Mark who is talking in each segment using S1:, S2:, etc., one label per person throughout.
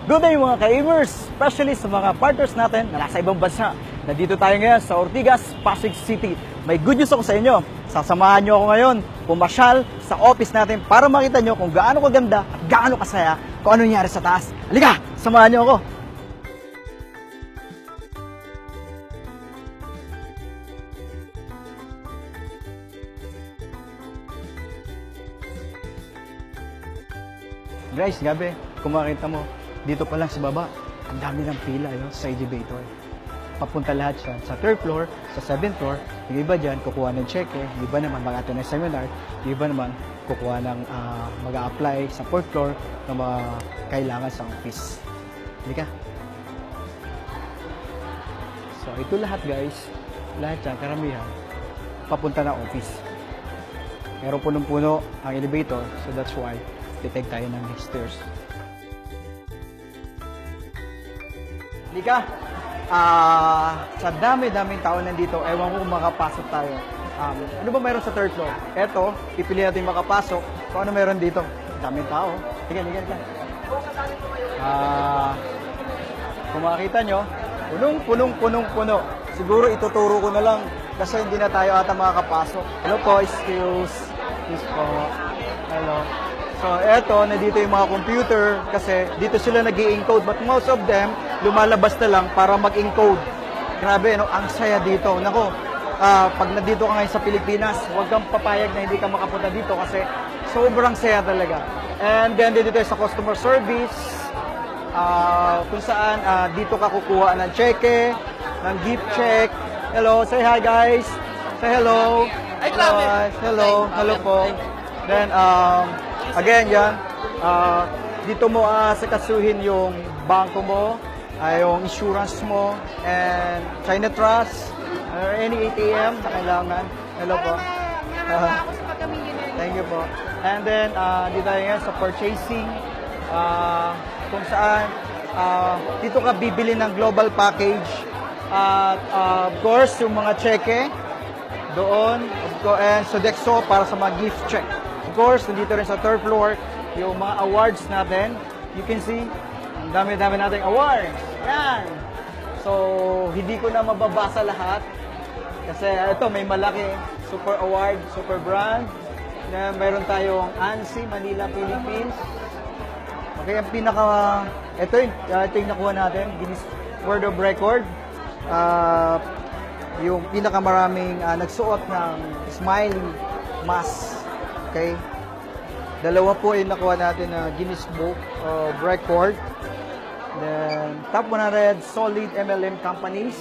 S1: Good day mga ka-Amers, especially sa mga partners natin na nasa ibang bansa. Nandito tayo ngayon sa Ortigas, Pasig City. May good news ako sa inyo. Sasamahan nyo ako ngayon pumasyal sa office natin para makita nyo kung gaano kaganda at gaano kasaya kung ano nangyari sa taas. Halika, samahan nyo ako. Guys, gabi, kung makita mo, dito pa lang sa baba, ang dami ng pila sa elevator. Papunta lahat siya sa 3rd floor, sa 7th floor. Yung iba dyan, kukuha ng cheque. Yung iba naman mag-attend ng seminar. Yung iba naman, kukuha ng mag-a-apply sa 4th floor ng mga kailangan sa office. Halika. So, ito lahat guys, lahat yan, karamihan, papunta na office. Meron punong-puno ang elevator, so that's why titake tayo ng stairs. Lika, sa dami-daming tao nandito, ewan ko kung makapasok tayo. Ano ba meron sa 3rd floor? Eto, pipili natin makapasok. Kung ano meron dito? Daming tao. Liga. Kung makakita nyo, punong-puno. Siguro ituturo ko na lang kasi hindi na tayo ata makakapasok. Hello po, excuse po. Hello. So, eto, nandito yung mga computer kasi dito sila nag-i-encode but most of them lumalabas na lang para mag-encode. Grabe, no? Ang saya dito. Nako, pag nandito ka ngayon sa Pilipinas, huwag kang papayag na hindi ka makapunta dito kasi sobrang saya talaga. And then, dito tayo sa customer service, kung saan dito ka kukuha ng cheque, ng gift check. Hello, say hi guys. Say hello. Hello po. Then, again, yan. Dito mo sakasuhin yung bangko mo, yung insurance mo, and China Trust, or any ATM na kailangan. Hello po. Thank you po. And then, dito tayo ngayon sa purchasing, kung saan dito ka bibili ng global package. At of course, yung mga cheque, doon, and Sodexo para sa mga gift check. Of course, nandito rin sa 3rd floor, yung mga awards natin. You can see, ang dami-dami nating awards. Yan! So, hindi ko na mababasa lahat. Kasi ito, may malaki. Super award, super brand. Na mayroon tayong ANSI, Manila, Philippines. Okay, ang pinaka... Ito yung nakuha natin, Guinness World of Record. Yung pinakamaraming nagsuot ng smile mask. Okay? Dalawa po yung nakuha natin na Guinness Book of Record. Then, top 100 solid MLM companies.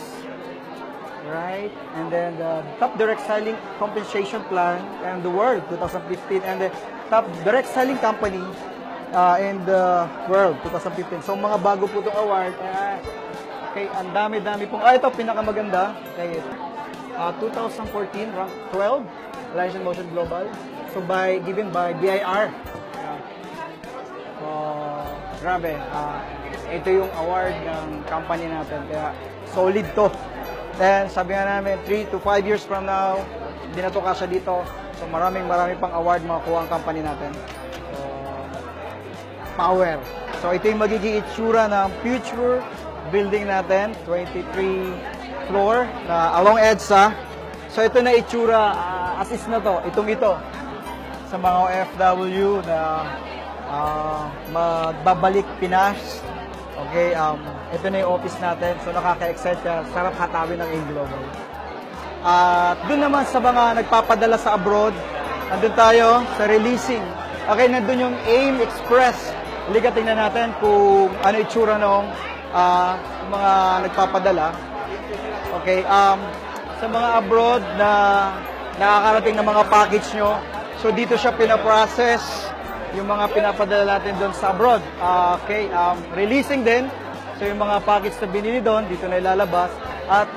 S1: Right? And then, the top direct selling compensation plan in the world, 2015. And the top direct selling company in the world, 2015. So, mga bago po itong award. Okay, ang dami-dami pong. Ito, pinakamaganda. Okay, 2014, rank 12, Alliance in Motion Global. So, given by BIR. Grabe. Ito yung award ng company natin. Kaya, solid to. Then, sabi nga namin, 3 to 5 years from now, hindi na to kasya dito. So, marami pang award makuha ang company natin. So, power. So, ito yung magiging itsura ng future building natin, 23 floor, na along EDSA. So, ito na itsura, assist na to, ito, sa mga OFW na magbabalik Pinas. Okay, ito na yung office natin. So, nakaka-excite ka. Sarap hatawin ng A-Global. At doon naman sa mga nagpapadala sa abroad, nandun tayo sa releasing. Okay, nandun yung AIM Express. Halika, tingnan natin kung ano itsura nung mga nagpapadala. Okay, sa mga abroad na nakakarating ng mga package nyo, so dito siya pinaprocess yung mga pinapadala natin doon sa abroad. Okay, releasing din. So yung mga package na binili doon, dito na ilalabas. At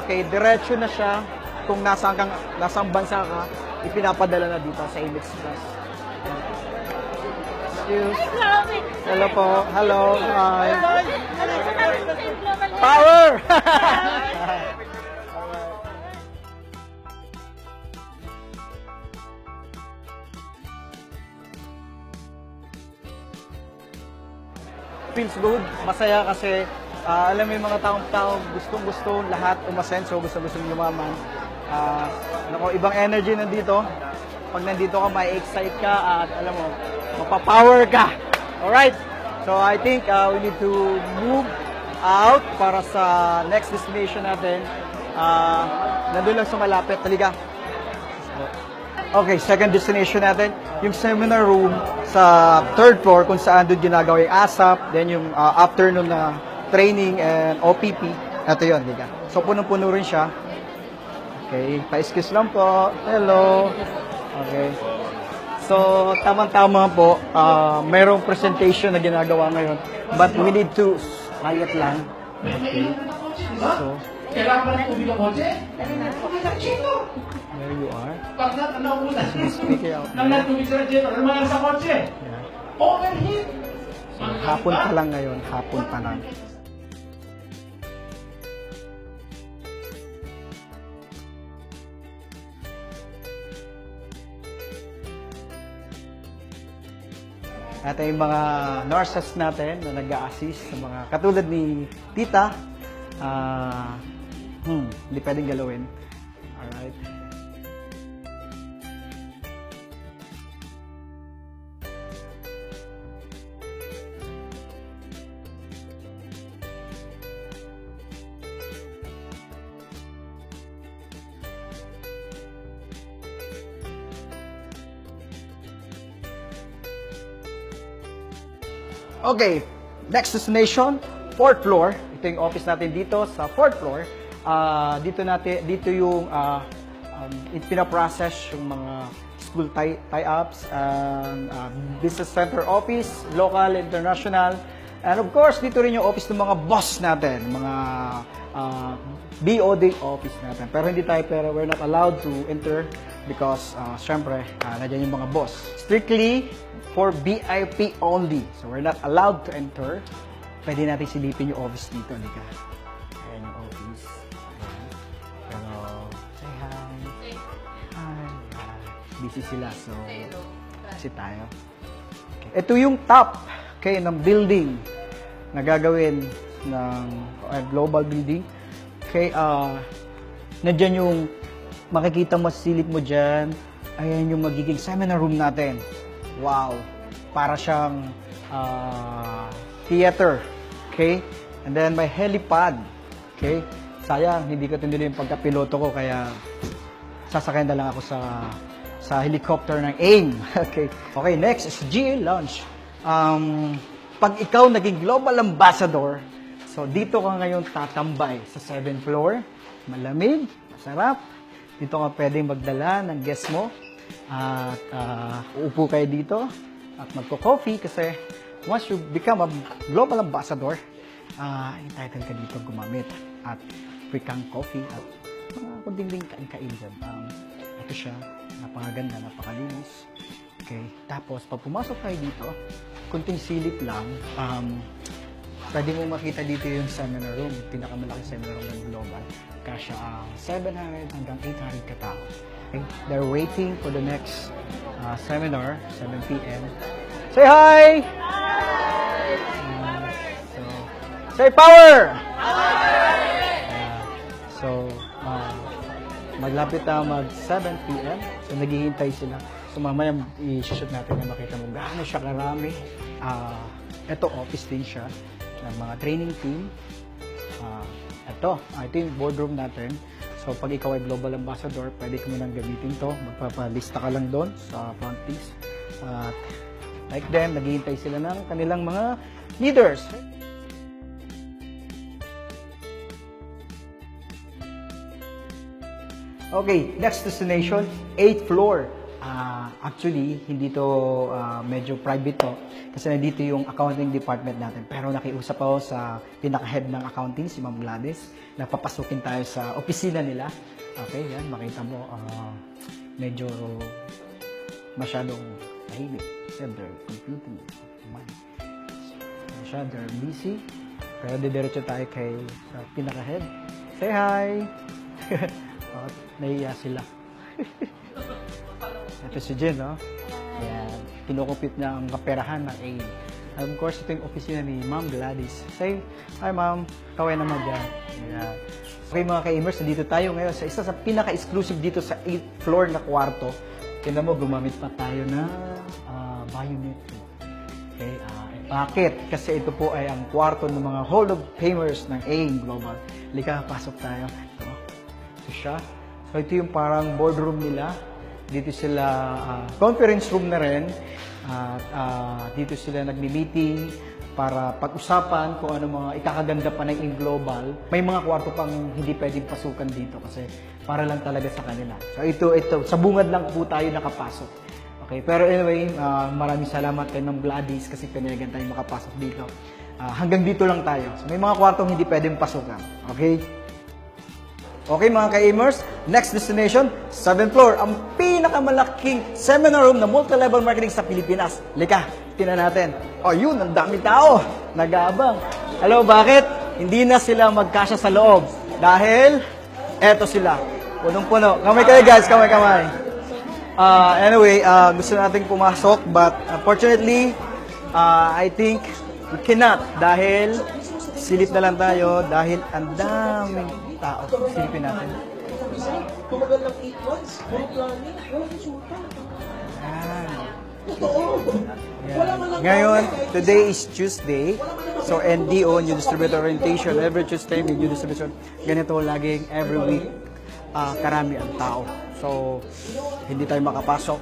S1: okay, diretso na siya kung nasang bansa ka, ipinapadala na dito sa AIM Express. Hello po. Hello. Hi. Power! feels good. Masaya kasi alam mo yung mga taong gustong-gusto lahat umasenso, gusto-gusto yumaman. Ibang energy nandito. Pag nandito ka, may excite ka at alam mo, mapapower ka. Alright? So I think we need to move out para sa next destination natin. Nandun lang sa malapit. Halika. Okay, second destination natin, yung seminar room sa third floor kung saan doon ginagawa yung ASAP, then yung afternoon na training and OPP. Ito yun, halika. So punong-puno rin siya. Okay, pa-excuse lang po. Hello. Okay. So, tamang-tama po, mayroong presentation na ginagawa ngayon. But we need to quiet lang. Okay. So, there you are. So, speak it out. Yeah. So, hapon pa lang ngayon. Hapon pa lang. At yung mga nurses natin na nag-a-assist sa mga katulad ni Tita, hindi pwedeng galawin. Alright. Okay, next destination, 4th floor. Ito yung office natin dito sa 4th floor. Dito yung pinaprocess yung mga school tie-ups, business center office, local, international. And of course, dito rin yung office ng mga boss natin, mga BOD office natin. Pero we're not allowed to enter because syempre, nandiyan yung mga boss. Strictly for VIP only. So we're not allowed to enter. Pwede natin silipin yung office dito. Halika. Ayan yung office. Ayan. Pero, say hi. Hi. Busy sila. So, kasi tayo. Okay. Ito yung top ng building na gagawin ng global building. Okay, nandyan yung makikita mo, silip mo dyan. Ayan yung magiging seminar room natin. Wow! Para siyang theater. Okay? And then may helipad. Okay? Sayang, hindi ko tinuloy yung pagkapiloto ko kaya sasakyan na lang ako sa helicopter ng AIM. Okay. Okay, next is GA Lounge. Pag ikaw naging global ambassador, so dito ka ngayon tatambay sa 7th floor. Malamig, masarap. Dito ka pwedeng magdala ng guest mo. At uupo kayo dito at magko-coffee kasi once you become a global ambassador, entitled ka dito gumamit at free kang coffee at kunding kain-kain dyan. Ito siya, napakaganda, napakalinis. Okay, tapos pag pumasok kayo dito, kunting silip lang, pwede mo makita dito yung seminar room, pinakamalaki seminar room ng global. Kasya ang 700 hanggang 800 katao. Okay? They're waiting for the next seminar, 7 p.m. Say hi! Hi! Say power! So, maglapit na mag 7 p.m. So, naghihintay sila. So, mamaya i-shoot natin na makita mo gaano siya karami. Ito, office din siya ng mga training team. Ito yung boardroom natin. So, pag ikaw ay global ambassador, pwede ka mo nang gamitin to. Magpapalista ka lang doon sa front desk. Like them, naghihintay sila ng kanilang mga leaders. Okay, next destination, 8th floor. Actually, hindi to medyo private to kasi nandito yung accounting department natin. Pero nakiusap ako sa pinaka-head ng accounting, si Ma'am Gladys, na papasukin tayo sa opisina nila. Okay, yan, makita mo, medyo masyadong tahimik. They're computing. They're busy. Pero didiretso tayo kay sa pinaka-head. Say hi! Nahiya sila. Ito si Jen, no? Ayan. Kinukupit niya ang kaperahan ng AIM. Of course, ito yung opisina ni Ma'am Gladys. Say, hi Ma'am, kaway naman dyan. Ayan. Okay mga ka-Amers, nandito tayo ngayon sa isa sa pinaka-exclusive dito sa 8th floor na kwarto. Tingnan mo, gumamit pa tayo ng biometry. Okay, bakit? Kasi ito po ay ang kwarto ng mga Hall of Famers ng AIM Global. Lika, pasok tayo. Ito siya. So ito yung parang boardroom nila. Dito sila, conference room na rin. Dito sila nagmi-meeting para pag-usapan kung ano mga ikakaganda pa ng AIM Global. May mga kwarto pang hindi pwedeng pasukan dito kasi para lang talaga sa kanila. So ito, sa bungad lang po tayo nakapasok. Okay, pero anyway, maraming salamat kay Ma'am Gladys kasi pinayagan tayo makapasok dito. Hanggang dito lang tayo. So, may mga kwartong hindi pwedeng pasukan. Okay? Okay mga ka-Amers, next destination, 7th floor, ang pinakamalaking seminar room na multi-level marketing sa Pilipinas. Lika, tingnan natin. Oh, yun, ang dami tao. Nag-aabang. Hello, bakit? Hindi na sila magkasya sa loob. Dahil, eto sila. Punong-puno. Kamay kayo guys, kamay-kamay. Anyway, gusto nating pumasok but unfortunately, I think we cannot dahil silip na lang tayo dahil ang daming tao. Silipin natin. Yan. Ngayon, today is Tuesday. So, NDO, New Distributor Orientation. Every Tuesday, may New Distribution. Ganito laging every week. Karami ang tao. So, hindi tayo makapasok.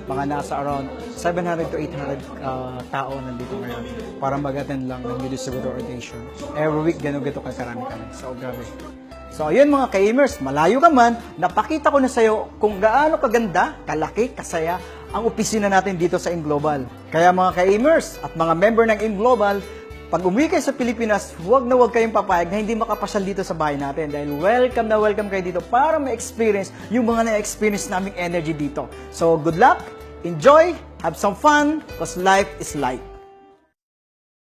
S1: Mga nasa around 700 to 800 tao nandito ngayon para mag-attend lang ng New Distributor Orientation. Every week, gano'n-gato karami kami. So, grabe. So, ayun mga ka-Amers, malayo ka man, napakita ko na sa'yo kung gaano kaganda, kalaki, kasaya ang opisina natin dito sa AIM Global. Kaya mga ka-Amers at mga member ng AIM Global, pag umuwi kayo sa Pilipinas, huwag kayong papayag na hindi makapasyal dito sa bahay natin dahil welcome na welcome kayo dito para ma-experience yung mga na-experience naming energy dito. So, good luck, enjoy, have some fun, because life is light.